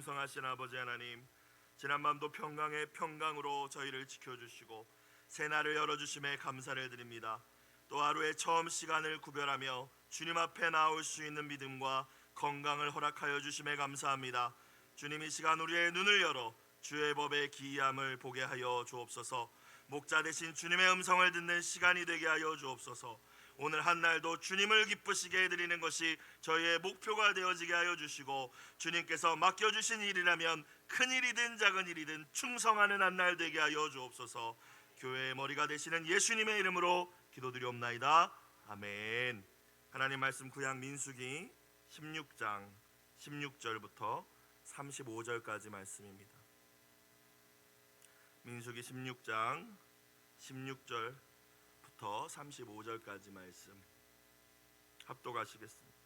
풍성하신 아버지 하나님, 지난밤도 평강의 평강으로 저희를 지켜주시고 새날을 열어주심에 감사를 드립니다. 또 하루의 처음 시간을 구별하며 주님 앞에 나올 수 있는 믿음과 건강을 허락하여 주심에 감사합니다. 주님, 이 시간 우리의 눈을 열어 주의 법의 기이함을 보게 하여 주옵소서. 목자 되신 주님의 음성을 듣는 시간이 되게 하여 주옵소서. 오늘 한 날도 주님을 기쁘시게 해드리는 것이 저희의 목표가 되어지게 하여 주시고, 주님께서 맡겨주신 일이라면 큰 일이든 작은 일이든 충성하는 한 날 되게 하여 주옵소서. 교회의 머리가 되시는 예수님의 이름으로 기도드리옵나이다. 아멘. 하나님 말씀 구약 민수기 16장 16절부터 35절까지 말씀입니다. 민수기 16장 16절부터 35절까지 말씀 합독하시겠습니다.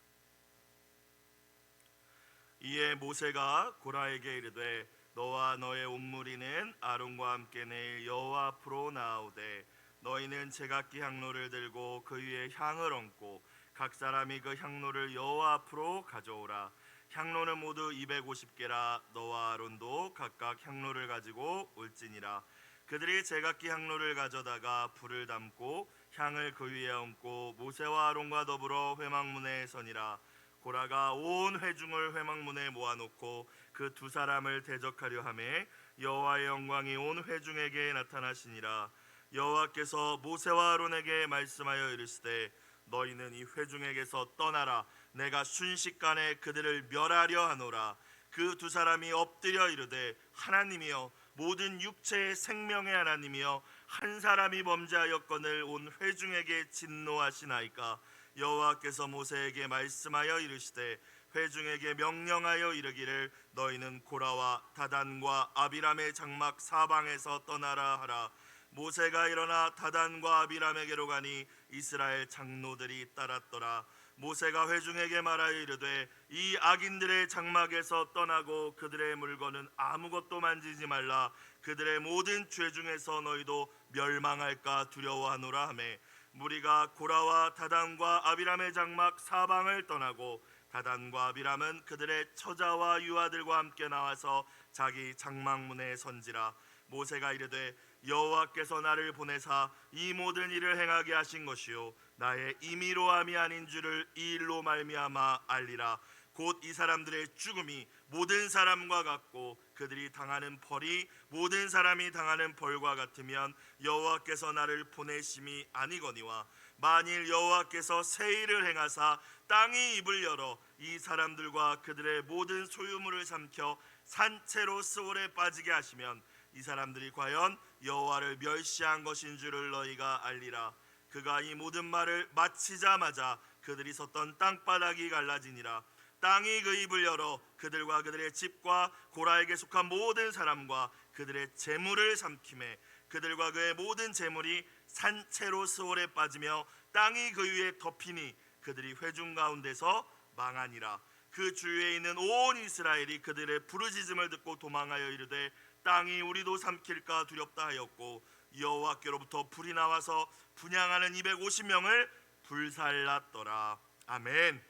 이에 모세가 고라에게 이르되 너와 너의 온 무리는 아론과 함께 내일 여호와 앞으로 나아오되 너희는 제각기 향로를 들고 그 위에 향을 얹고 각 사람이 그 향로를 여호와 앞으로 가져오라. 향로는 모두 250개라. 너와 아론도 각각 향로를 가지고 올지니라. 그들이 제각기 향로를 가져다가 불을 담고 향을 그 위에 얹고 모세와 아론과 더불어 회막문에 서니라. 고라가 온 회중을 회막문에 모아놓고 그 두 사람을 대적하려 하매 여호와의 영광이 온 회중에게 나타나시니라. 여호와께서 모세와 아론에게 말씀하여 이르시되 너희는 이 회중에게서 떠나라. 내가 순식간에 그들을 멸하려 하노라. 그 두 사람이 엎드려 이르되 하나님이여, 모든 육체의 생명의 하나님이여, 한 사람이 범죄하였거늘 온 회중에게 진노하시나이까. 여호와께서 모세에게 말씀하여 이르시되 회중에게 명령하여 이르기를 너희는 고라와 다단과 아비람의 장막 사방에서 떠나라 하라. 모세가 일어나 다단과 아비람에게로 가니 이스라엘 장로들이 따랐더라. 모세가 회중에게 말하여 이르되 이 악인들의 장막에서 떠나고 그들의 물건은 아무것도 만지지 말라. 그들의 모든 죄 중에서 너희도 멸망할까 두려워하노라 하매 무리가 고라와 다단과 아비람의 장막 사방을 떠나고 다단과 아비람은 그들의 처자와 유아들과 함께 나와서 자기 장막문에 선지라. 모세가 이르되 여호와께서 나를 보내사 이 모든 일을 행하게 하신 것이요 나의 임의로함이 아닌 줄을 이 일로 말미암아 알리라. 곧 이 사람들의 죽음이 모든 사람과 같고 그들이 당하는 벌이 모든 사람이 당하는 벌과 같으면 여호와께서 나를 보내심이 아니거니와 만일 여호와께서 새 일을 행하사 땅이 입을 열어 이 사람들과 그들의 모든 소유물을 삼켜 산채로 스올에 빠지게 하시면 이 사람들이 과연 여호와를 멸시한 것인 줄을 너희가 알리라. 그가 이 모든 말을 마치자마자 그들이 섰던 땅바닥이 갈라지니라. 땅이 그 입을 열어 그들과 그들의 집과 고라에게 속한 모든 사람과 그들의 재물을 삼키매 그들과 그의 모든 재물이 산채로 스올에 빠지며 땅이 그 위에 덮이니 그들이 회중 가운데서 망하니라. 그 주위에 있는 온 이스라엘이 그들의 부르짖음을 듣고 도망하여 이르되 땅이 우리도 삼킬까 두렵다 하였고 여호와께로부터 불이 나와서 분향하는 250명을 불살랐더라. 아멘.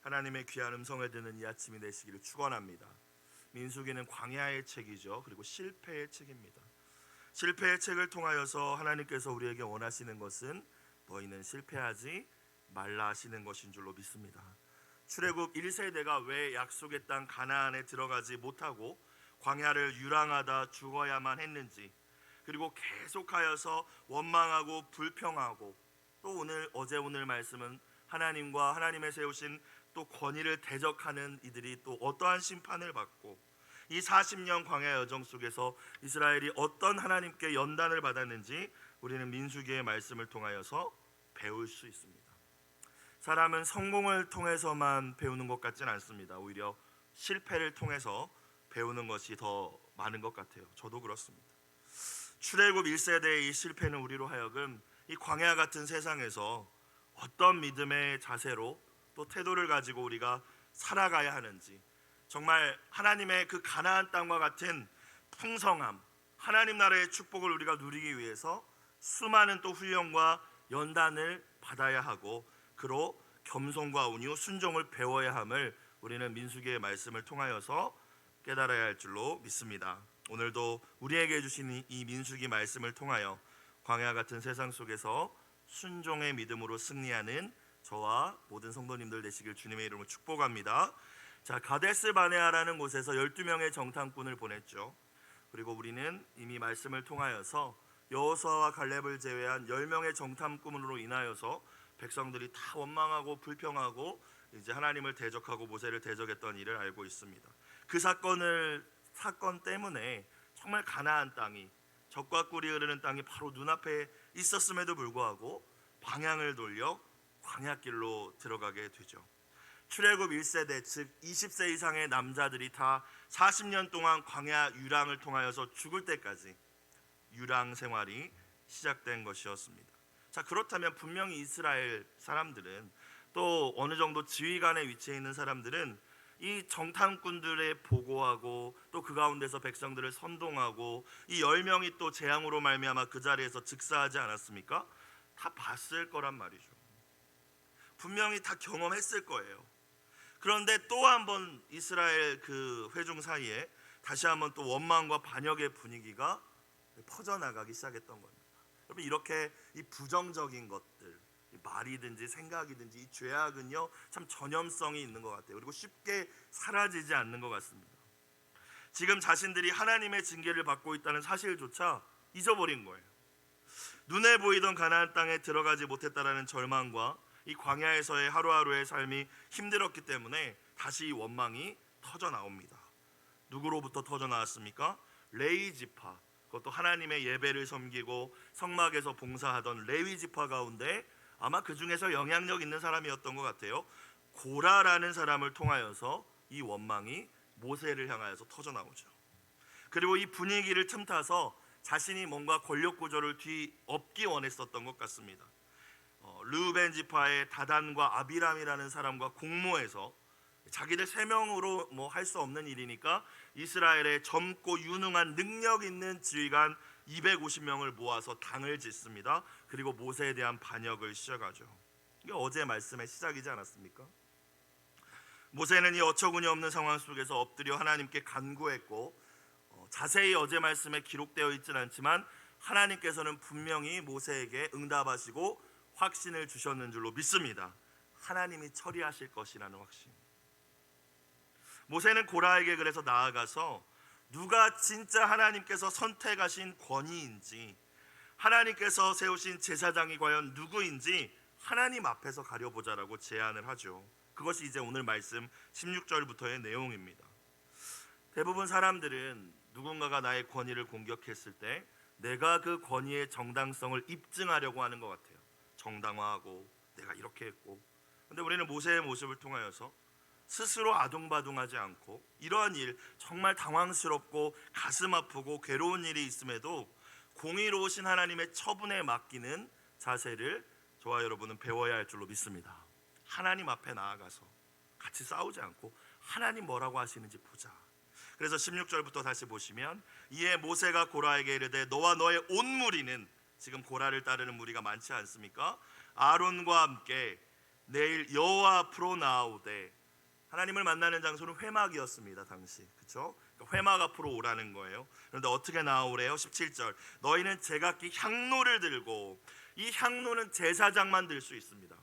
하나님의 귀한 음성을 듣는 이 아침이 되시기를 축원합니다. 민수기는 광야의 책이죠. 그리고 실패의 책입니다. 실패의 책을 통하여서 하나님께서 우리에게 원하시는 것은 너희는 실패하지 말라 하시는 것인 줄로 믿습니다. 출애굽 1세대가 왜 약속의 땅 가나안에 들어가지 못하고 광야를 유랑하다 죽어야만 했는지, 그리고 계속하여서 원망하고 불평하고 또 어제 오늘 말씀은 하나님과 하나님의 세우신 또 권위를 대적하는 이들이 또 어떠한 심판을 받고 이 40년 광야 여정 속에서 이스라엘이 어떤 하나님께 연단을 받았는지 우리는 민수기의 말씀을 통하여서 배울 수 있습니다. 사람은 성공을 통해서만 배우는 것 같지는 않습니다. 오히려 실패를 통해서 배우는 것이 더 많은 것 같아요. 저도 그렇습니다. 출애굽 1세대의 이 실패는 우리로 하여금 이 광야 같은 세상에서 어떤 믿음의 자세로 또 태도를 가지고 우리가 살아가야 하는지, 정말 하나님의 그 가나안 땅과 같은 풍성함, 하나님 나라의 축복을 우리가 누리기 위해서 수많은 또 훈련과 연단을 받아야 하고 그로 겸손과 온유, 순종을 배워야 함을 우리는 민수기의 말씀을 통하여서 깨달아야 할 줄로 믿습니다. 오늘도 우리에게 주신 이 민수기 말씀을 통하여 광야 같은 세상 속에서 순종의 믿음으로 승리하는 저와 모든 성도님들 되시길 주님의 이름으로 축복합니다. 자, 가데스 바네아라는 곳에서 12명의 정탐꾼을 보냈죠. 그리고 우리는 이미 말씀을 통하여서 여호수아와 갈렙을 제외한 10명의 정탐꾼으로 인하여서 백성들이 다 원망하고 불평하고 이제 하나님을 대적하고 모세를 대적했던 일을 알고 있습니다. 그 사건 때문에 정말 가나안 땅이, 젖과 꿀이 흐르는 땅이 바로 눈앞에 있었음에도 불구하고 방향을 돌려 광야길로 들어가게 되죠. 출애굽 1세대 즉 20세 이상의 남자들이 다 40년 동안 광야 유랑을 통하여서 죽을 때까지 유랑 생활이 시작된 것이었습니다. 자, 그렇다면 분명히 이스라엘 사람들은, 또 어느 정도 지휘관에 위치해 있는 사람들은 이 정탐꾼들의 보고하고 또 그 가운데서 백성들을 선동하고 이 10명이 또 재앙으로 말미암아 그 자리에서 즉사하지 않았습니까? 다 봤을 거란 말이죠. 분명히 다 경험했을 거예요. 그런데 또 한 번 이스라엘 그 회중 사이에 다시 한번 또 원망과 반역의 분위기가 퍼져나가기 시작했던 겁니다. 여러분, 이렇게 이 부정적인 것들, 말이든지 생각이든지 이 죄악은요 참 전염성이 있는 것 같아요. 그리고 쉽게 사라지지 않는 것 같습니다. 지금 자신들이 하나님의 징계를 받고 있다는 사실조차 잊어버린 거예요. 눈에 보이던 가나안 땅에 들어가지 못했다라는 절망과 이 광야에서의 하루하루의 삶이 힘들었기 때문에 다시 이 원망이 터져 나옵니다. 누구로부터 터져 나왔습니까? 레위 지파, 그것도 하나님의 예배를 섬기고 성막에서 봉사하던 레위 지파 가운데 아마 그 중에서 영향력 있는 사람이었던 것 같아요. 고라라는 사람을 통하여서 이 원망이 모세를 향하여서 터져 나오죠. 그리고 이 분위기를 틈타서 자신이 뭔가 권력 구조를 뒤엎기 원했었던 것 같습니다. 르우벤 지파의 다단과 아비람이라는 사람과 공모해서 자기들 3명으로 뭐 할 수 없는 일이니까 이스라엘의 젊고 유능한 능력 있는 지휘관 250명을 모아서 당을 짓습니다. 그리고 모세에 대한 반역을 시작하죠. 이게 어제 말씀의 시작이지 않았습니까? 모세는 이 어처구니 없는 상황 속에서 엎드려 하나님께 간구했고, 자세히 어제 말씀에 기록되어 있지는 않지만 하나님께서는 분명히 모세에게 응답하시고 확신을 주셨는 줄로 믿습니다. 하나님이 처리하실 것이라는 확신. 모세는 고라에게 그래서 나아가서 누가 진짜 하나님께서 선택하신 권위인지, 하나님께서 세우신 제사장이 과연 누구인지 하나님 앞에서 가려보자라고 제안을 하죠. 그것이 이제 오늘 말씀 16절부터의 내용입니다. 대부분 사람들은 누군가가 나의 권위를 공격했을 때 내가 그 권위의 정당성을 입증하려고 하는 것 같아요. 정당화하고 내가 이렇게 했고. 그런데 우리는 모세의 모습을 통하여서 스스로 아둥바둥하지 않고 이러한 일, 정말 당황스럽고 가슴 아프고 괴로운 일이 있음에도 공의로우신 하나님의 처분에 맡기는 자세를 저와 여러분은 배워야 할 줄로 믿습니다. 하나님 앞에 나아가서 같이 싸우지 않고 하나님 뭐라고 하시는지 보자. 그래서 16절부터 다시 보시면, 이에 모세가 고라에게 이르되 너와 너의 온 무리는, 지금 고라를 따르는 무리가 많지 않습니까? 아론과 함께 내일 여호와 앞으로 나아오되, 하나님을 만나는 장소는 회막이었습니다 당시, 그렇죠? 그러니까 회막 앞으로 오라는 거예요. 그런데 어떻게 나오래요? 17절, 너희는 제각기 향로를 들고, 이 향로는 제사장만 들 수 있습니다.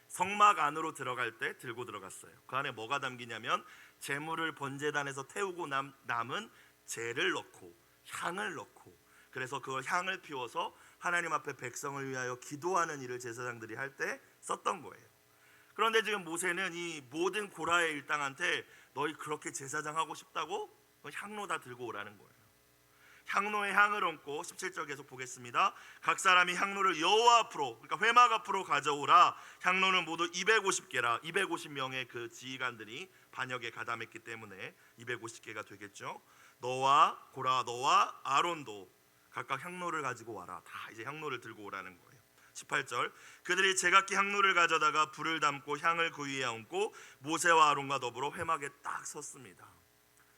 성막 안으로 들어갈 때 들고 들어갔어요. 그 안에 뭐가 담기냐면 제물을 번제단에서 태우고 남은 재를 넣고 향을 넣고, 그래서 그걸 향을 피워서 하나님 앞에 백성을 위하여 기도하는 일을 제사장들이 할 때 썼던 거예요. 그런데 지금 모세는 이 모든 고라의 일당한테 너희 그렇게 제사장 하고 싶다고? 향로 다 들고 오라는 거예요. 향로에 향을 얹고, 17절 계속 보겠습니다. 각 사람이 향로를 여호와 앞으로, 그러니까 회막 앞으로 가져오라. 향로는 모두 250개라. 250명의 그 지휘관들이 반역에 가담했기 때문에 250개가 되겠죠. 너와 고라, 너와 아론도 각각 향로를 가지고 와라. 다 이제 향로를 들고 오라는 거예요. 18절, 그들이 제각기 향로를 가져다가 불을 담고 향을 그 위에 얹고 모세와 아론과 더불어 회막에 딱 섰습니다.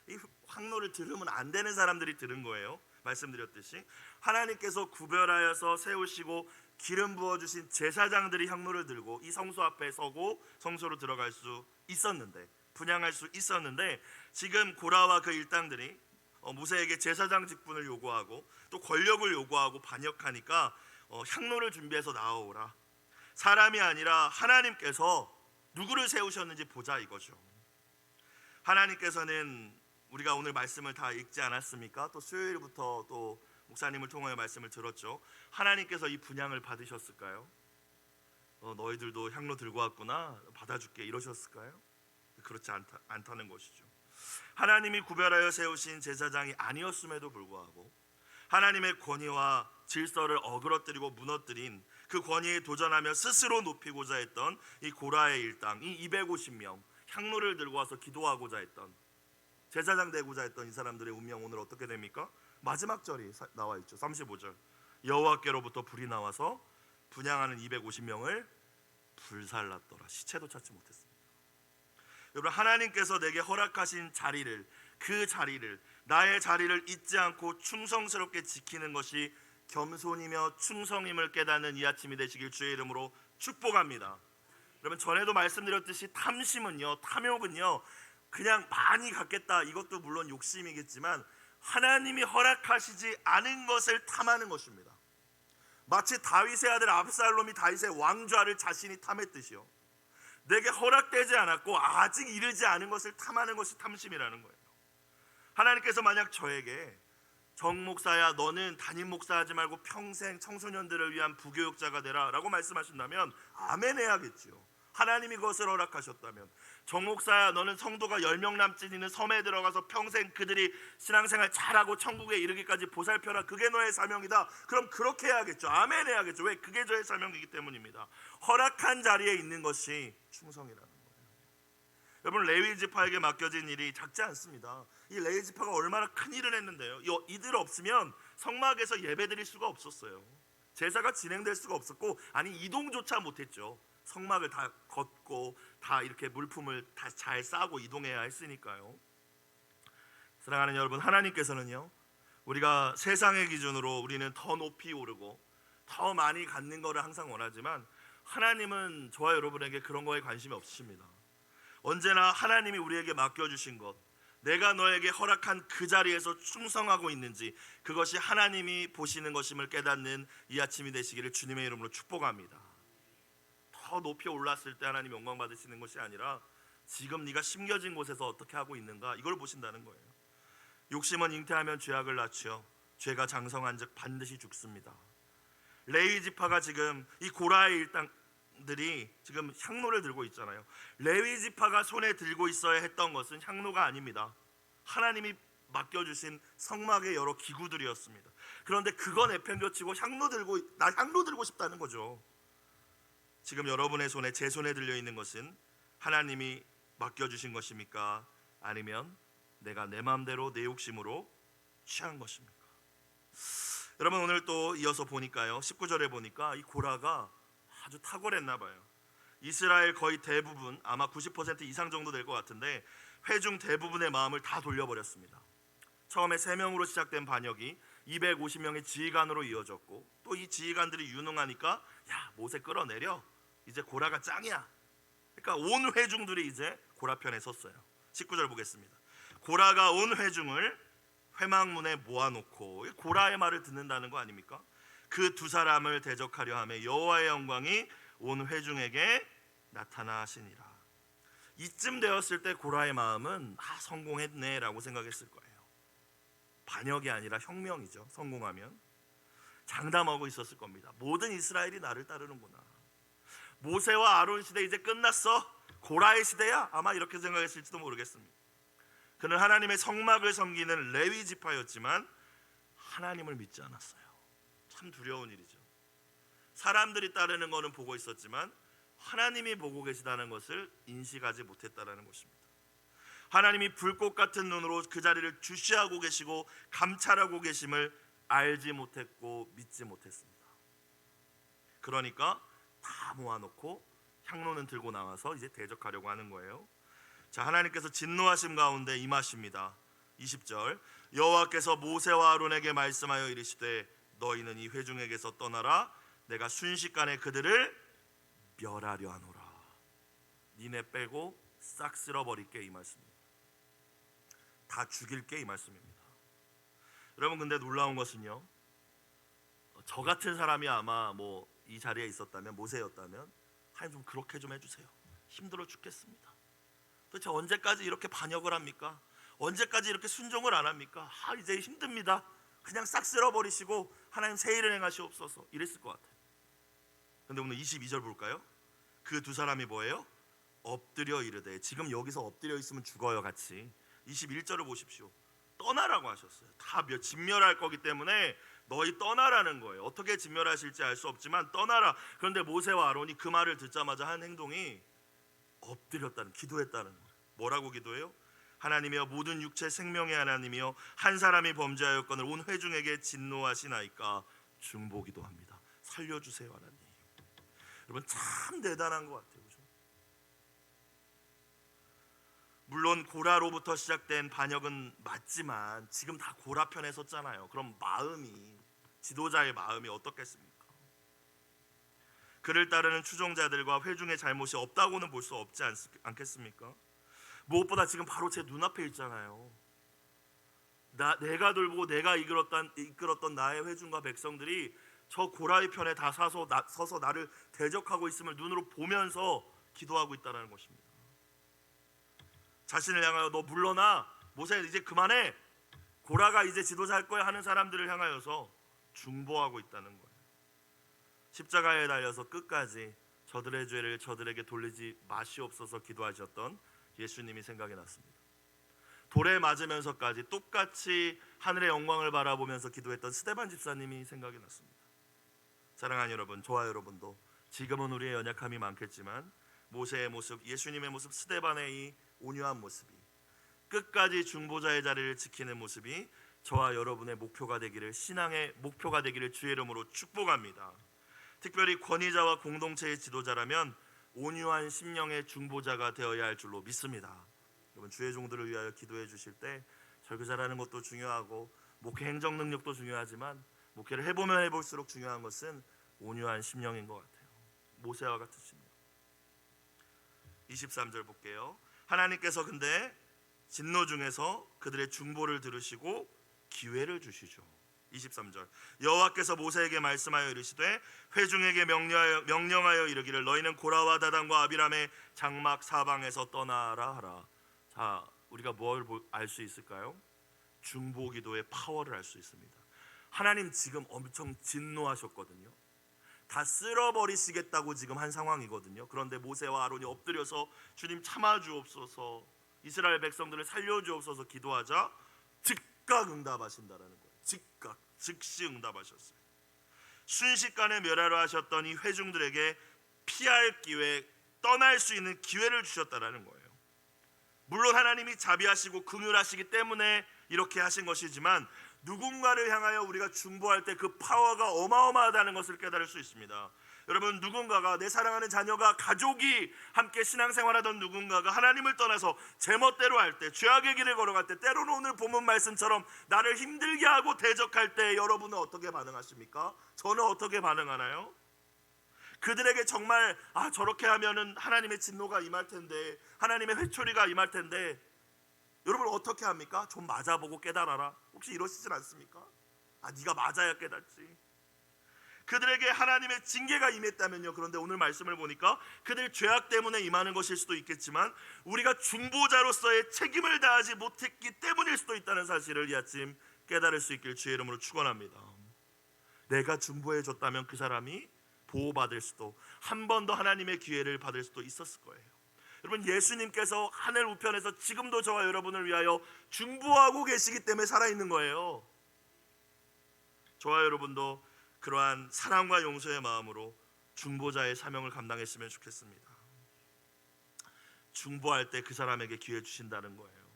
이 향로를 들으면 안 되는 사람들이 들은 거예요. 말씀드렸듯이 하나님께서 구별하여서 세우시고 기름 부어주신 제사장들이 향로를 들고 이 성소 앞에 서고 성소로 들어갈 수 있었는데, 분향할 수 있었는데, 지금 고라와 그 일당들이 모세에게 제사장 직분을 요구하고 또 권력을 요구하고 반역하니까 향로를 준비해서 나아오라. 사람이 아니라 하나님께서 누구를 세우셨는지 보자 이거죠. 하나님께서는 우리가 오늘 말씀을 다 읽지 않았습니까? 또 수요일부터 또 목사님을 통하여 말씀을 들었죠. 하나님께서 이 분향을 받으셨을까요? 너희들도 향로 들고 왔구나, 받아줄게 이러셨을까요? 그렇지 않다는 것이죠. 하나님이 구별하여 세우신 제사장이 아니었음에도 불구하고 하나님의 권위와 질서를 어그러뜨리고 무너뜨린 그 권위에 도전하며 스스로 높이고자 했던 이 고라의 일당, 이 250명, 향로를 들고 와서 기도하고자 했던, 제사장 되고자 했던 이 사람들의 운명 오늘 어떻게 됩니까? 마지막 절이 나와 있죠. 35절. 여호와께로부터 불이 나와서 분향하는 250명을 불살랐더라. 시체도 찾지 못했습니다. 여러분, 하나님께서 내게 허락하신 자리를, 그 자리를, 나의 자리를 잊지 않고 충성스럽게 지키는 것이 겸손이며 충성임을 깨닫는 이 아침이 되시길 주의 이름으로 축복합니다. 여러분, 전에도 말씀드렸듯이 탐심은요, 탐욕은요, 그냥 많이 갖겠다, 이것도 물론 욕심이겠지만 하나님이 허락하시지 않은 것을 탐하는 것입니다. 마치 다윗의 아들 압살롬이 다윗의 왕좌를 자신이 탐했듯이요, 내게 허락되지 않았고 아직 이르지 않은 것을 탐하는 것이 탐심이라는 거예요. 하나님께서 만약 저에게 정 목사야, 너는 담임 목사하지 말고 평생 청소년들을 위한 부교육자가 되라 라고 말씀하신다면 아멘 해야겠지요. 하나님이 그것을 허락하셨다면, 정 목사야, 너는 성도가 10명 남짓 있는 섬에 들어가서 평생 그들이 신앙생활 잘하고 천국에 이르기까지 보살펴라, 그게 너의 사명이다, 그럼 그렇게 해야겠죠. 아멘 해야겠죠. 왜? 그게 저의 사명이기 때문입니다. 허락한 자리에 있는 것이 충성이라는 거예요. 여러분, 레위 지파에게 맡겨진 일이 작지 않습니다. 이 레위 지파가 얼마나 큰 일을 했는데요, 이들 없으면 성막에서 예배드릴 수가 없었어요. 제사가 진행될 수가 없었고, 아니 이동조차 못했죠. 성막을 다 걷고 다 이렇게 물품을 다 잘 싸고 이동해야 했으니까요. 사랑하는 여러분, 하나님께서는요, 우리가 세상의 기준으로 우리는 더 높이 오르고 더 많이 갖는 것을 항상 원하지만 하나님은 저와 여러분에게 그런 거에 관심이 없으십니다. 언제나 하나님이 우리에게 맡겨주신 것, 내가 너에게 허락한 그 자리에서 충성하고 있는지, 그것이 하나님이 보시는 것임을 깨닫는 이 아침이 되시기를 주님의 이름으로 축복합니다. 더 높이 올랐을 때 하나님 영광 받으시는 것이 아니라 지금 네가 심겨진 곳에서 어떻게 하고 있는가, 이걸 보신다는 거예요. 욕심은 잉태하면 죄악을 낳지요, 죄가 장성한즉 반드시 죽습니다. 레위 지파가 지금 이 고라의 일당들이 지금 향로를 들고 있잖아요. 레위 지파가 손에 들고 있어야 했던 것은 향로가 아닙니다. 하나님이 맡겨주신 성막의 여러 기구들이었습니다. 그런데 그거 내팽겨치고 나 향로 들고 싶다는 거죠. 지금 여러분의 손에, 제 손에 들려있는 것은 하나님이 맡겨주신 것입니까? 아니면 내가 내 마음대로 내 욕심으로 취한 것입니까? 여러분, 오늘 또 이어서 보니까요, 19절에 보니까 이 고라가 아주 탁월했나 봐요. 이스라엘 거의 대부분, 아마 90% 이상 정도 될 것 같은데 회중 대부분의 마음을 다 돌려버렸습니다. 처음에 3명으로 시작된 반역이 250명의 지휘관으로 이어졌고, 또 이 지휘관들이 유능하니까 야, 모세 끌어내려, 이제 고라가 짱이야. 그러니까 온 회중들이 이제 고라 편에 섰어요. 19절 보겠습니다. 고라가 온 회중을 회막문에 모아놓고, 고라의 말을 듣는다는 거 아닙니까? 그 두 사람을 대적하려 하며 여호와의 영광이 온 회중에게 나타나시니라. 이쯤 되었을 때 고라의 마음은 성공했네 라고 생각했을 거예요. 반역이 아니라 혁명이죠. 성공하면 장담하고 있었을 겁니다. 모든 이스라엘이 나를 따르는구나, 모세와 아론 시대 이제 끝났어, 고라의 시대야, 아마 이렇게 생각했을지도 모르겠습니다. 그는 하나님의 성막을 섬기는 레위 지파였지만 하나님을 믿지 않았어요. 참 두려운 일이죠. 사람들이 따르는 것은 보고 있었지만 하나님이 보고 계시다는 것을 인식하지 못했다는 것입니다. 하나님이 불꽃 같은 눈으로 그 자리를 주시하고 계시고 감찰하고 계심을 알지 못했고 믿지 못했습니다. 그러니까 다 모아놓고 향로는 들고 나와서 이제 대적하려고 하는 거예요. 자, 하나님께서 진노하심 가운데 임하십니다. 20절, 여호와께서 모세와 아론에게 말씀하여 이르시되 너희는 이 회중에게서 떠나라, 내가 순식간에 그들을 멸하려 하노라. 니네 빼고 싹 쓸어버릴게 이 말씀입니다. 다 죽일게 이 말씀입니다. 여러분, 근데 놀라운 것은요, 저 같은 사람이 아마 이 자리에 있었다면, 모세였다면 하나님 좀 그렇게 좀 해주세요. 힘들어 죽겠습니다. 도대체 언제까지 이렇게 반역을 합니까? 언제까지 이렇게 순종을 안 합니까? 이제 힘듭니다. 그냥 싹 쓸어버리시고 하나님 새 일을 행하시옵소서 이랬을 것 같아요. 근데 오늘 22절 볼까요? 그 두 사람이 뭐예요? 엎드려 이르되, 지금 여기서 엎드려 있으면 죽어요 같이. 21절을 보십시오. 떠나라고 하셨어요. 다 진멸할 거기 때문에 너희 떠나라는 거예요. 어떻게 진멸하실지 알 수 없지만 떠나라. 그런데 모세와 아론이 그 말을 듣자마자 한 행동이 기도했다는 거예요. 뭐라고 기도해요? 하나님이여, 모든 육체 생명의 하나님이여, 한 사람이 범죄하였거늘 온 회중에게 진노하시나이까 중보기도 합니다. 살려주세요 하나님. 여러분, 참 대단한 것 같아요. 그렇죠? 물론 고라로부터 시작된 반역은 맞지만 지금 다 고라 편에 섰잖아요. 그럼 지도자의 마음이 어떻겠습니까? 그를 따르는 추종자들과 회중의 잘못이 없다고는 볼 수 없지 않겠습니까? 무엇보다 지금 바로 제 눈앞에 있잖아요. 내가 돌보고 내가 이끌었던 나의 회중과 백성들이 저 고라의 편에 다 서서 나를 대적하고 있음을 눈으로 보면서 기도하고 있다는 것입니다. 자신을 향하여 너 물러나, 모세 이제 그만해, 고라가 이제 지도자 할 거야 하는 사람들을 향하여서 중보하고 있다는 거예요. 십자가에 달려서 끝까지 저들의 죄를 저들에게 돌리지 마시옵소서 기도하셨던 예수님이 생각이 났습니다. 돌에 맞으면서까지 똑같이 하늘의 영광을 바라보면서 기도했던 스데반 집사님이 생각이 났습니다. 사랑하는 여러분, 저와 여러분도 지금은 우리의 연약함이 많겠지만 모세의 모습, 예수님의 모습, 스데반의 이 온유한 모습이, 끝까지 중보자의 자리를 지키는 모습이 저와 여러분의 목표가 되기를, 신앙의 목표가 되기를 주의 이름으로 축복합니다. 특별히 권위자와 공동체의 지도자라면 온유한 심령의 중보자가 되어야 할 줄로 믿습니다. 여러분, 주의 종들을 위하여 기도해 주실 때 설교 잘하는 것도 중요하고 목회 행정 능력도 중요하지만 목회를 해보면 해볼수록 중요한 것은 온유한 심령인 것 같아요. 모세와 같은 심령. 23절 볼게요. 하나님께서 근데 진노 중에서 그들의 중보를 들으시고 기회를 주시죠. 23절, 여호와께서 모세에게 말씀하여 이르시되 회중에게 명령하여 이르기를 너희는 고라와 다단과 아비람의 장막 사방에서 떠나라 하라. 자, 우리가 뭘 알 수 있을까요? 중보기도의 파워를 알 수 있습니다. 하나님 지금 엄청 진노하셨거든요. 다 쓸어버리시겠다고 지금 한 상황이거든요. 그런데 모세와 아론이 엎드려서 주님 참아주옵소서, 이스라엘 백성들을 살려주옵소서 기도하자 즉각 응답하신다라는 거예요. 즉시 응답하셨어요. 순식간에 멸하려 하셨던 이 회중들에게 피할 기회, 떠날 수 있는 기회를 주셨다라는 거예요. 물론 하나님이 자비하시고 긍휼하시기 때문에 이렇게 하신 것이지만 누군가를 향하여 우리가 중보할 때 그 파워가 어마어마하다는 것을 깨달을 수 있습니다. 여러분, 누군가가, 내 사랑하는 자녀가, 가족이 함께 신앙생활하던 누군가가 하나님을 떠나서 제멋대로 할 때, 죄악의 길을 걸어갈 때, 때로는 오늘 본문 말씀처럼 나를 힘들게 하고 대적할 때 여러분은 어떻게 반응하십니까? 저는 어떻게 반응하나요? 그들에게 정말 저렇게 하면은 하나님의 진노가 임할 텐데, 하나님의 회초리가 임할 텐데 여러분 어떻게 합니까? 좀 맞아보고 깨달아라. 혹시 이러시진 않습니까? 네가 맞아야 깨닫지. 그들에게 하나님의 징계가 임했다면요. 그런데 오늘 말씀을 보니까 그들 죄악 때문에 임하는 것일 수도 있겠지만 우리가 중보자로서의 책임을 다하지 못했기 때문일 수도 있다는 사실을 이 아침 깨달을 수 있길 주의 이름으로 축원합니다. 내가 중보해 줬다면 그 사람이 보호받을 수도, 한 번 더 하나님의 기회를 받을 수도 있었을 거예요. 여러분, 예수님께서 하늘 우편에서 지금도 저와 여러분을 위하여 중보하고 계시기 때문에 살아있는 거예요. 저와 여러분도 그러한 사랑과 용서의 마음으로 중보자의 사명을 감당했으면 좋겠습니다. 중보할 때 그 사람에게 기회 주신다는 거예요.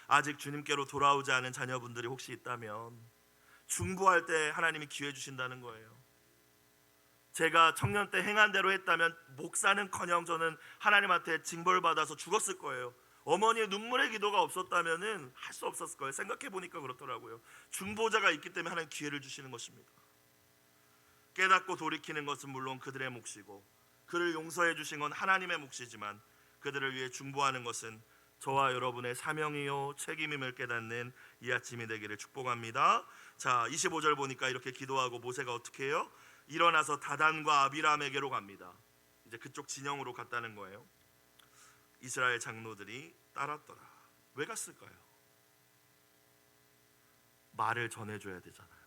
아직 주님께로 돌아오지 않은 자녀분들이 혹시 있다면 중보할 때 하나님이 기회 주신다는 거예요. 제가 청년 때 행한 대로 했다면 목사는커녕 저는 하나님한테 징벌받아서 죽었을 거예요. 어머니의 눈물의 기도가 없었다면 할 수 없었을 거예요. 생각해 보니까 그렇더라고요. 중보자가 있기 때문에 하나님 기회를 주시는 것입니다. 깨닫고 돌이키는 것은 물론 그들의 몫이고 그를 용서해 주신 건 하나님의 몫이지만 그들을 위해 중보하는 것은 저와 여러분의 사명이요 책임임을 깨닫는 이 아침이 되기를 축복합니다. 자, 25절 보니까 이렇게 기도하고 모세가 어떻게 해요? 일어나서 다단과 아비람에게로 갑니다. 이제 그쪽 진영으로 갔다는 거예요. 이스라엘 장로들이 따랐더라. 왜 갔을까요? 말을 전해줘야 되잖아요.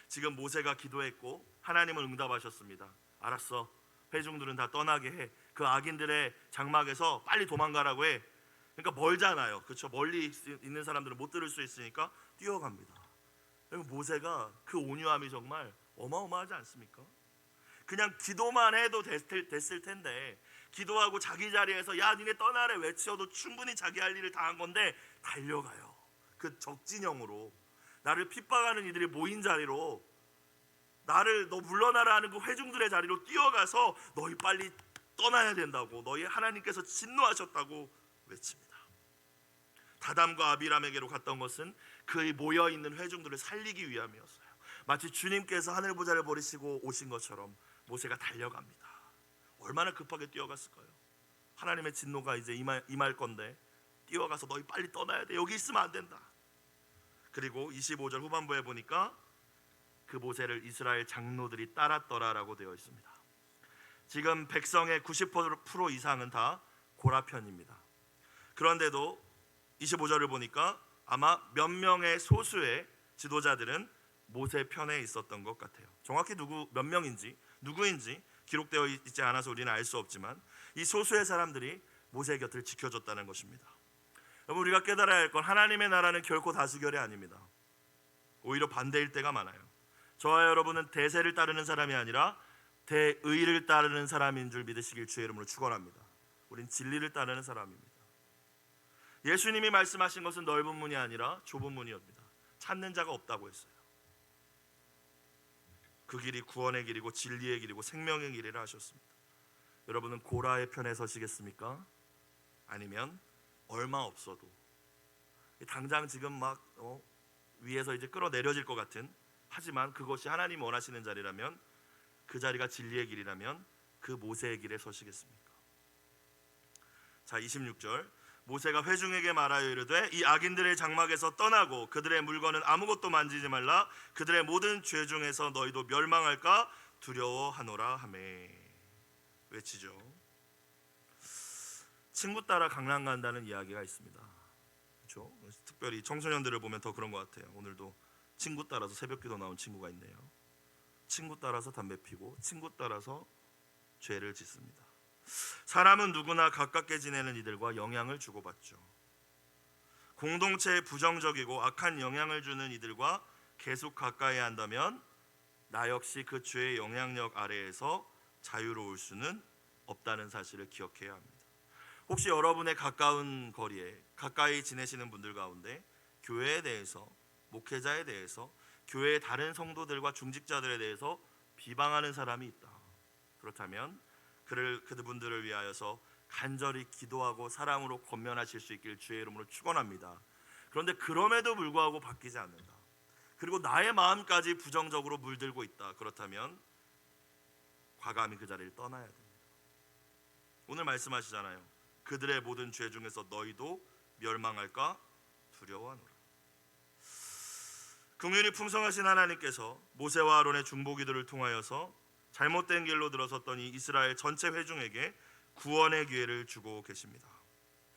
지금 모세가 기도했고 하나님은 응답하셨습니다. 알았어, 회중들은 다 떠나게 해. 그 악인들의 장막에서 빨리 도망가라고 해. 그러니까 멀잖아요. 그렇죠? 멀리 있는 사람들은 못 들을 수 있으니까 뛰어갑니다. 모세가 그 온유함이 정말 어마어마하지 않습니까? 그냥 기도만 해도 됐을 텐데, 기도하고 자기 자리에서 야 니네 떠나래 외쳐도 충분히 자기 할 일을 다 한 건데 달려가요. 그 적진영으로, 나를 핍박하는 이들이 모인 자리로, 나를 너 물러나라 하는 그 회중들의 자리로 뛰어가서 너희 빨리 떠나야 된다고, 너희 하나님께서 진노하셨다고 외칩니다. 다담과 아비람에게로 갔던 것은 그의 모여있는 회중들을 살리기 위함이었어요. 마치 주님께서 하늘보좌를 버리시고 오신 것처럼 모세가 달려갑니다. 얼마나 급하게 뛰어갔을까요? 하나님의 진노가 이제 임할 건데 뛰어가서 너희 빨리 떠나야 돼, 여기 있으면 안 된다. 그리고 25절 후반부에 보니까 그 모세를 이스라엘 장로들이 따랐더라라고 되어 있습니다. 지금 백성의 90% 이상은 다 고라 편입니다. 그런데도 25절을 보니까 아마 몇 명의 소수의 지도자들은 모세 편에 있었던 것 같아요. 정확히 몇 명인지 누구인지 기록되어 있지 않아서 우리는 알 수 없지만 이 소수의 사람들이 모세의 곁을 지켜줬다는 것입니다. 여러분, 우리가 깨달아야 할 건 하나님의 나라는 결코 다수결이 아닙니다. 오히려 반대일 때가 많아요. 저와 여러분은 대세를 따르는 사람이 아니라 대의를 따르는 사람인 줄 믿으시길 주의 이름으로 축원합니다. 우린 진리를 따르는 사람입니다. 예수님이 말씀하신 것은 넓은 문이 아니라 좁은 문이었습니다. 찾는 자가 없다고 했어요. 그 길이 구원의 길이고 진리의 길이고 생명의 길이라 하셨습니다. 여러분은 고라의 편에 서시겠습니까? 아니면 얼마 없어도 당장 지금 막 위에서 이제 끌어내려질 것 같은, 하지만 그것이 하나님이 원하시는 자리라면, 그 자리가 진리의 길이라면 그 모세의 길에 서시겠습니까? 자, 26절 모세가 회중에게 말하여 이르되 이 악인들의 장막에서 떠나고 그들의 물건은 아무것도 만지지 말라. 그들의 모든 죄 중에서 너희도 멸망할까 두려워하노라 하매. 외치죠. 친구 따라 강남 간다는 이야기가 있습니다. 그렇죠? 특별히 청소년들을 보면 더 그런 것 같아요. 오늘도 친구 따라서 새벽기도 나온 친구가 있네요. 친구 따라서 담배 피고 친구 따라서 죄를 짓습니다. 사람은 누구나 가깝게 지내는 이들과 영향을 주고받죠. 공동체에 부정적이고 악한 영향을 주는 이들과 계속 가까이 한다면 나 역시 그 죄의 영향력 아래에서 자유로울 수는 없다는 사실을 기억해야 합니다. 혹시 여러분의 가까운 거리에 가까이 지내시는 분들 가운데 교회에 대해서, 목회자에 대해서, 교회의 다른 성도들과 중직자들에 대해서 비방하는 사람이 있다. 그렇다면 그분들을 위하여서 간절히 기도하고 사랑으로 권면하실 수 있길 주의 이름으로 축원합니다. 그런데 그럼에도 불구하고 바뀌지 않는다. 그리고 나의 마음까지 부정적으로 물들고 있다. 그렇다면 과감히 그 자리를 떠나야 됩니다. 오늘 말씀하시잖아요. 그들의 모든 죄 중에서 너희도 멸망할까 두려워하노라. 긍휼이 풍성하신 하나님께서 모세와 아론의 중보기도를 통하여서 잘못된 길로 들어섰던 이 이스라엘 전체 회중에게 구원의 기회를 주고 계십니다.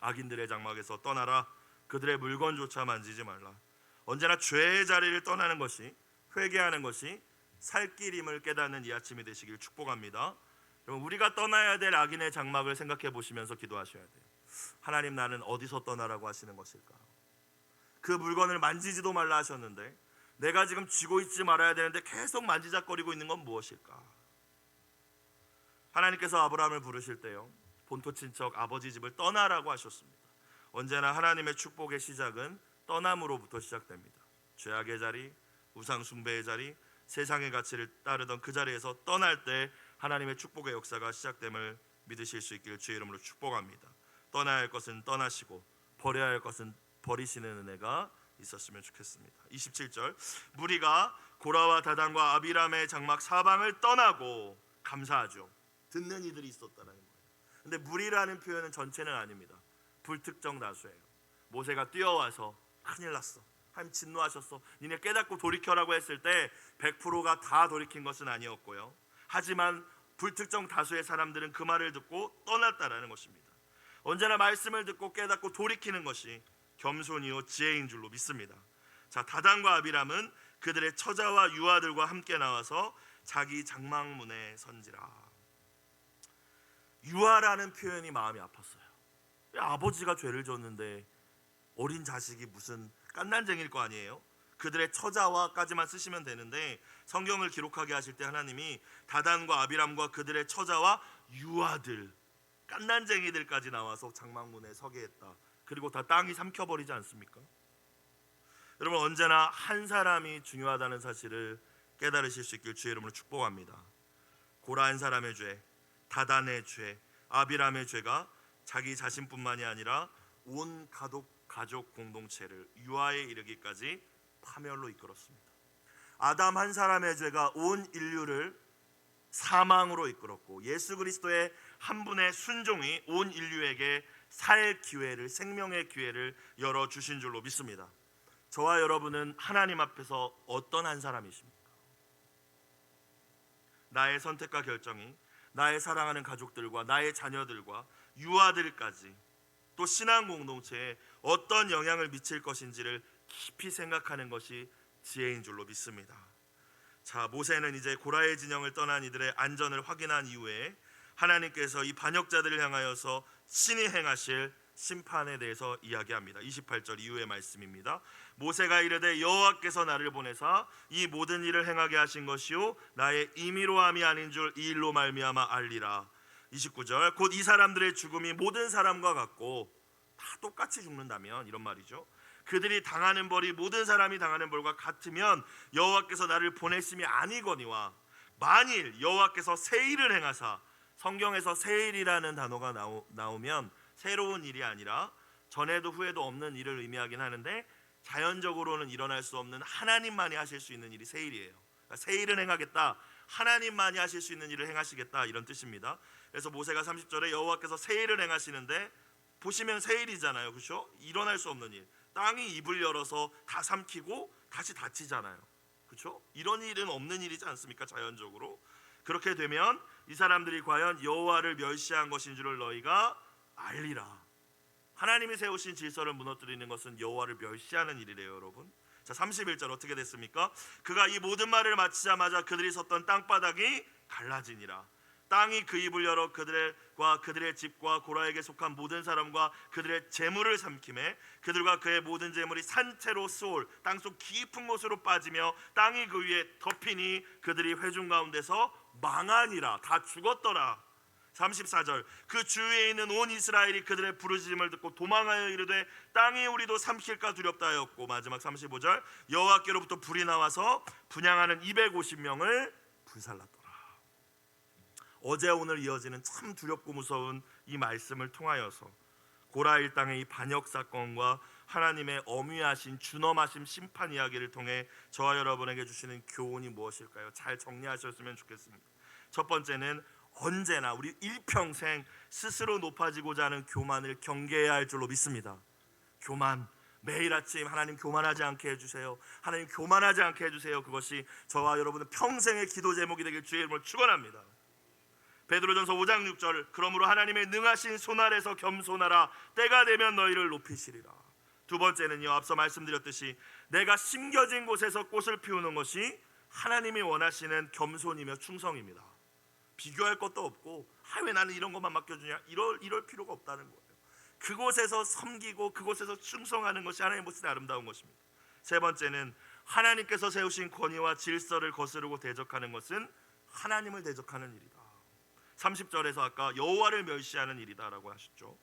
악인들의 장막에서 떠나라. 그들의 물건조차 만지지 말라. 언제나 죄의 자리를 떠나는 것이, 회개하는 것이 살 길임을 깨닫는 이 아침이 되시길 축복합니다. 여러분, 우리가 떠나야 될 악인의 장막을 생각해 보시면서 기도하셔야 돼요. 하나님, 나는 어디서 떠나라고 하시는 것일까? 그 물건을 만지지도 말라 하셨는데 내가 지금 쥐고 있지 말아야 되는데 계속 만지작거리고 있는 건 무엇일까? 하나님께서 아브라함을 부르실 때요, 본토 친척 아버지 집을 떠나라고 하셨습니다. 언제나 하나님의 축복의 시작은 떠남으로부터 시작됩니다. 죄악의 자리, 우상 숭배의 자리, 세상의 가치를 따르던 그 자리에서 떠날 때 하나님의 축복의 역사가 시작됨을 믿으실 수 있기를 주의 이름으로 축복합니다. 떠나야 할 것은 떠나시고 버려야 할 것은 버리시는 은혜가 있었으면 좋겠습니다. 27절 무리가 고라와 다단과 아비람의 장막 사방을 떠나고, 감사하죠. 듣는 이들이 있었다는 거예요. 근데 무리라는 표현은 전체는 아닙니다. 불특정 다수예요. 모세가 뛰어와서 큰일 났어, 하나님 진노하셨어, 니네 깨닫고 돌이켜라고 했을 때 100%가 다 돌이킨 것은 아니었고요. 하지만 불특정 다수의 사람들은 그 말을 듣고 떠났다라는 것입니다. 언제나 말씀을 듣고 깨닫고 돌이키는 것이 겸손이요 지혜인 줄로 믿습니다. 자, 다단과 아비람은 그들의 처자와 유아들과 함께 나와서 자기 장막문에 선지라. 유아라는 표현이 마음이 아팠어요. 아버지가 죄를 졌는데 어린 자식이 무슨 깐난쟁이일 거 아니에요. 그들의 처자와까지만 쓰시면 되는데 성경을 기록하게 하실 때 하나님이 다단과 아비람과 그들의 처자와 유아들, 깐난쟁이들까지 나와서 장막문에 서게 했다. 그리고 다 땅이 삼켜버리지 않습니까? 여러분, 언제나 한 사람이 중요하다는 사실을 깨달으실 수 있길 주의 이름으로 축복합니다. 고라 한 사람의 죄, 다단의 죄, 아비람의 죄가 자기 자신뿐만이 아니라 온 가족 공동체를 유아에 이르기까지 파멸로 이끌었습니다. 아담 한 사람의 죄가 온 인류를 사망으로 이끌었고, 예수 그리스도의 한 분의 순종이 온 인류에게 살 기회를, 생명의 기회를 열어주신 줄로 믿습니다. 저와 여러분은 하나님 앞에서 어떤 한 사람이십니까? 나의 선택과 결정이 나의 사랑하는 가족들과 나의 자녀들과 유아들까지 또 신앙 공동체에 어떤 영향을 미칠 것인지를 깊이 생각하는 것이 지혜인 줄로 믿습니다. 자, 모세는 이제 고라의 진영을 떠난 이들의 안전을 확인한 이후에 하나님께서 이 반역자들을 향하여서 신이 행하실 심판에 대해서 이야기합니다. 28절 이후의 말씀입니다. 모세가 이르되 여호와께서 나를 보내사 이 모든 일을 행하게 하신 것이요 나의 임의로함이 아닌 줄 이 일로 말미암아 알리라. 29절 곧 이 사람들의 죽음이 모든 사람과 같고, 다 똑같이 죽는다면 이런 말이죠. 그들이 당하는 벌이 모든 사람이 당하는 벌과 같으면 여호와께서 나를 보내심이 아니거니와, 만일 여호와께서 새 일을 행하사, 성경에서 새 일이라는 단어가 나오면 새로운 일이 아니라 전에도 후에도 없는 일을 의미하긴 하는데, 자연적으로는 일어날 수 없는 하나님만이 하실 수 있는 일이 새 일이에요. 그러니까 새 일을 행하겠다, 하나님만이 하실 수 있는 일을 행하시겠다, 이런 뜻입니다. 그래서 모세가 30절에 여호와께서 새 일을 행하시는데, 보시면 새 일이잖아요, 그렇죠? 일어날 수 없는 일, 땅이 입을 열어서 다 삼키고 다시 닫히잖아요, 그렇죠? 이런 일은 없는 일이지 않습니까? 자연적으로. 그렇게 되면 이 사람들이 과연 여호와를 멸시한 것인 줄을 너희가 알리라. 하나님이 세우신 질서를 무너뜨리는 것은 여호와를 멸시하는 일이래요, 여러분. 자, 31절 어떻게 됐습니까? 그가 이 모든 말을 마치자마자 그들이 섰던 땅바닥이 갈라지니라. 땅이 그 입을 열어 그들과 그들의 집과 고라에게 속한 모든 사람과 그들의 재물을 삼키매 그들과 그의 모든 재물이 산채로 수올 땅속 깊은 곳으로 빠지며 땅이 그 위에 덮이니 그들이 회중 가운데서 망하니라. 다 죽었더라. 34절 그 주위에 있는 온 이스라엘이 그들의 부르짖음을 듣고 도망하여 이르되 땅이 우리도 삼킬까 두렵다 하였고, 마지막 35절 여호와께로부터 불이 나와서 분향하는 250명을 불살랐더라. 어제 오늘 이어지는 참 두렵고 무서운 이 말씀을 통하여서 고라 일당의 이 반역 사건과 하나님의 엄위하신 준엄하신 심판 이야기를 통해 저와 여러분에게 주시는 교훈이 무엇일까요? 잘 정리하셨으면 좋겠습니다. 첫 번째는 언제나 우리 일평생 스스로 높아지고자 하는 교만을 경계해야 할 줄로 믿습니다. 교만, 매일 아침 하나님 교만하지 않게 해주세요, 하나님 교만하지 않게 해주세요. 그것이 저와 여러분의 평생의 기도 제목이 되길 주의 이름으로 축원합니다. 베드로전서 5장 6절 그러므로 하나님의 능하신 손 아래서 겸손하라. 때가 되면 너희를 높이시리라. 두 번째는요, 앞서 말씀드렸듯이 내가 심겨진 곳에서 꽃을 피우는 것이 하나님이 원하시는 겸손이며 충성입니다. 비교할 것도 없고, 왜 나는 이런 것만 맡겨주냐, 이럴 필요가 없다는 거예요. 그곳에서 섬기고 그곳에서 충성하는 것이 하나님 보시는 아름다운 것입니다. 세 번째는 하나님께서 세우신 권위와 질서를 거스르고 대적하는 것은 하나님을 대적하는 일이다. 30절에서 아까 여호와를 멸시하는 일이다라고 하셨죠.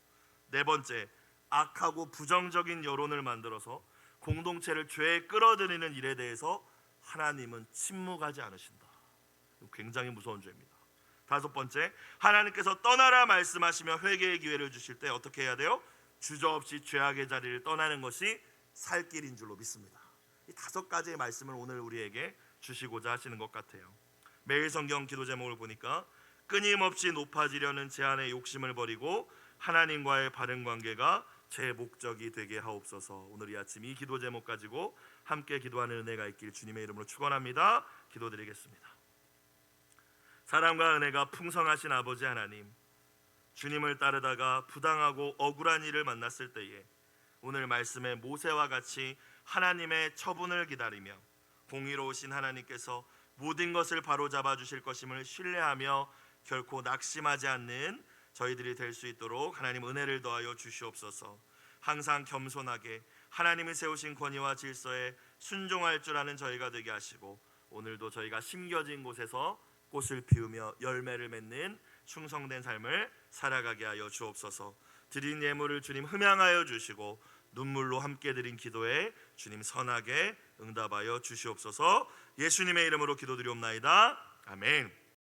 네 번째, 악하고 부정적인 여론을 만들어서 공동체를 죄에 끌어들이는 일에 대해서 하나님은 침묵하지 않으신다. 굉장히 무서운 죄입니다. 다섯 번째, 하나님께서 떠나라 말씀하시며 회개의 기회를 주실 때 어떻게 해야 돼요? 주저없이 죄악의 자리를 떠나는 것이 살 길인 줄로 믿습니다. 이 다섯 가지의 말씀을 오늘 우리에게 주시고자 하시는 것 같아요. 매일 성경 기도 제목을 보니까 끊임없이 높아지려는 제 안의 욕심을 버리고 하나님과의 바른 관계가 제 목적이 되게 하옵소서. 오늘 이 아침 이 기도 제목 가지고 함께 기도하는 은혜가 있길 주님의 이름으로 축원합니다. 기도드리겠습니다. 사랑과 은혜가 풍성하신 아버지 하나님, 주님을 따르다가 부당하고 억울한 일을 만났을 때에 오늘 말씀의 모세와 같이 하나님의 처분을 기다리며 공의로우신 하나님께서 모든 것을 바로잡아 주실 것임을 신뢰하며 결코 낙심하지 않는 저희들이 될 수 있도록 하나님 은혜를 더하여 주시옵소서. 항상 겸손하게 하나님이 세우신 권위와 질서에 순종할 줄 아는 저희가 되게 하시고, 오늘도 저희가 심겨진 곳에서 꽃을 피우며 열매를 맺는 충성된 삶을 살아가게 하여 주옵소서. 드린 예물을 주님 흠양하여 주시고 눈물로 함께 드린 기도에 주님 선하게 응답하여 주시옵소서. 예수님의 이름으로 기도드리옵나이다. 아멘.